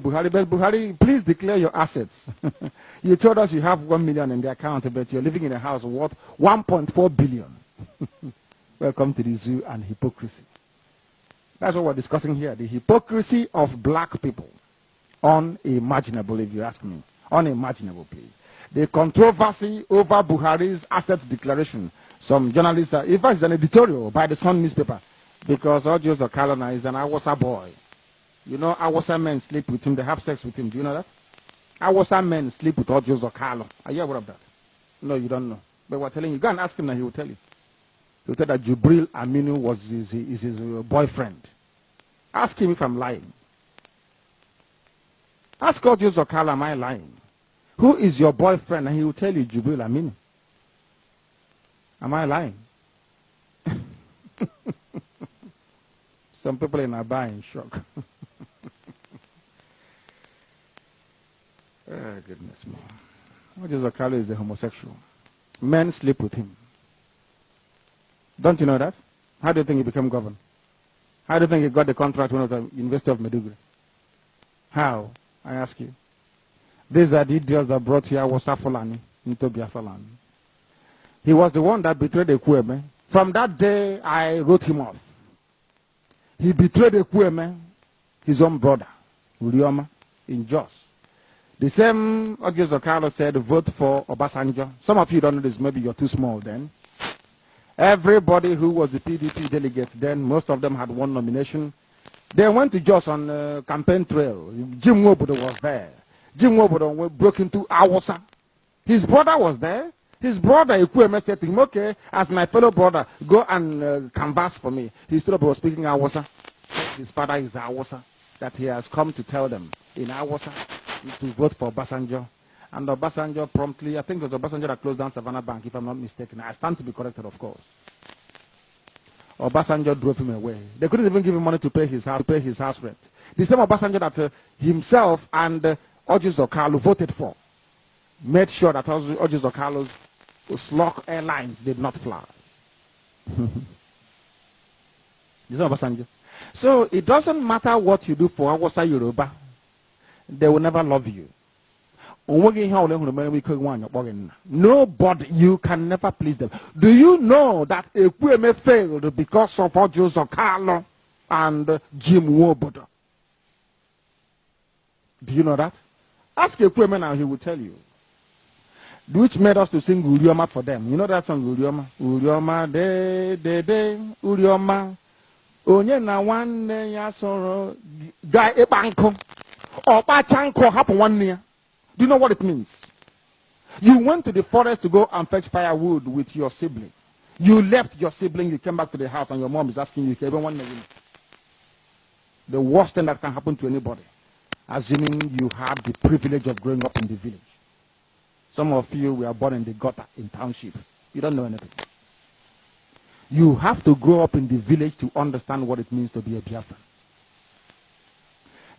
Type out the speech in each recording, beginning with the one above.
Buhari, but Buhari, please declare your assets. You told us you have 1 million in the account, but you're living in a house worth 1.4 billion. Welcome to the zoo and hypocrisy. That's what we're discussing here. The hypocrisy of black people. Unimaginable, if you ask me. Unimaginable, please. The controversy over Buhari's asset declaration. Some journalists are, in fact, it's an editorial by the Sun newspaper, because Ojos Okalona is an Awasa boy. You know, Awasa men sleep with him, they have sex with him. Do you know that? Awasa men sleep with Ojos Okalo. Are you aware of that? No, you don't know. But we're telling you, go and ask him and he will tell you. He will tell that Jubril Aminu was his boyfriend. Ask him if I'm lying. Ask Ojos Okalo, am I lying? Who is your boyfriend? And he will tell you Jubril Aminu. Am I lying? Some people in Aba are in shock. Oh, goodness me. Ojos Okalo is a homosexual. Men sleep with him. Don't you know that? How do you think he became governor? How do you think he got the contract with the University of Maiduguri? How? I ask you. These are the idiots that brought here Awasa Fulani into Biafra land. He was the one that betrayed Ekwueme. From that day, I wrote him off. He betrayed Ekwueme, his own brother, Urioma, in Jos. The same Ojos Okalo said, vote for Obasanjo. Some of you don't know this, maybe you're too small then. Everybody who was the PDP delegate then, most of them had one nomination. They went to Jos on campaign trail. Jim Wobodo was there. Jim Wobodo broke into Awasa. His brother was there. His brother, Ekwueme, said to him, okay, as my fellow brother, go and canvass for me. He stood up and was speaking Awasa. His father is Awasa. That he has come to tell them in Awasa to vote for Obasanjo. And Obasanjo promptly, I think it was Obasanjo that closed down Savannah Bank, if I'm not mistaken. I stand to be corrected, of course. Obasanjo drove him away. They couldn't even give him money to pay his house rent. The same Obasanjo that himself and Ojos Okalo voted for made sure that Ojos Okalo's slug airlines did not fly. This is Obasanjo. So it doesn't matter what you do for Awasa Yoruba, they will never love you. Nobody, you can never please them. Do you know that Ekwueme failed because of Ojos Okalo and Jim Wobodo? Do you know that? Ask Ekwueme now, he will tell you. Which made us to sing Urioma for them. You know that song, Urioma? Urioma, de, Urioma. Onye na wanne ya soro ga ebanko. Opa chanko happen 1 year. Do you know what it means? You went to the forest to go and fetch firewood with your sibling. You left your sibling, you came back to the house, and your mom is asking you, the worst thing that can happen to anybody, assuming you have the privilege of growing up in the village. Some of you were born in the gutter, in township. You don't know anything. You have to grow up in the village to understand what it means to be a Biafran.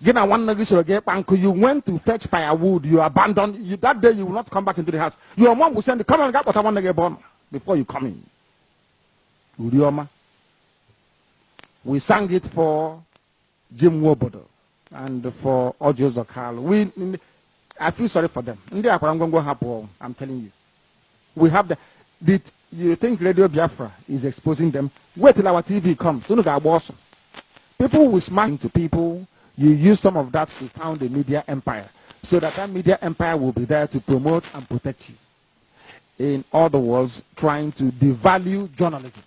You went to fetch firewood, you abandoned, that day you will not come back into the house. Your mom will send, come on, get what I want to get born before you come in. Urioma. We sang it for Jim Wobodo and for Ojos Okalo. I feel sorry for them. I'm telling you. We have you think Radio Biafra is exposing them? Wait till our TV comes. People will smack into people. You use some of that to found a media empire, so that media empire will be there to promote and protect you. In other words, trying to devalue journalism.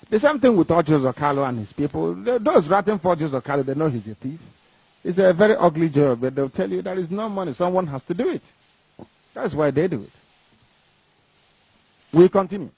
The same thing with Ojos Okalo and his people. Those writing for Ojos Okalo, they know he's a thief. It's a very ugly job, but they'll tell you there is no money. Someone has to do it. That's why they do it. We continue.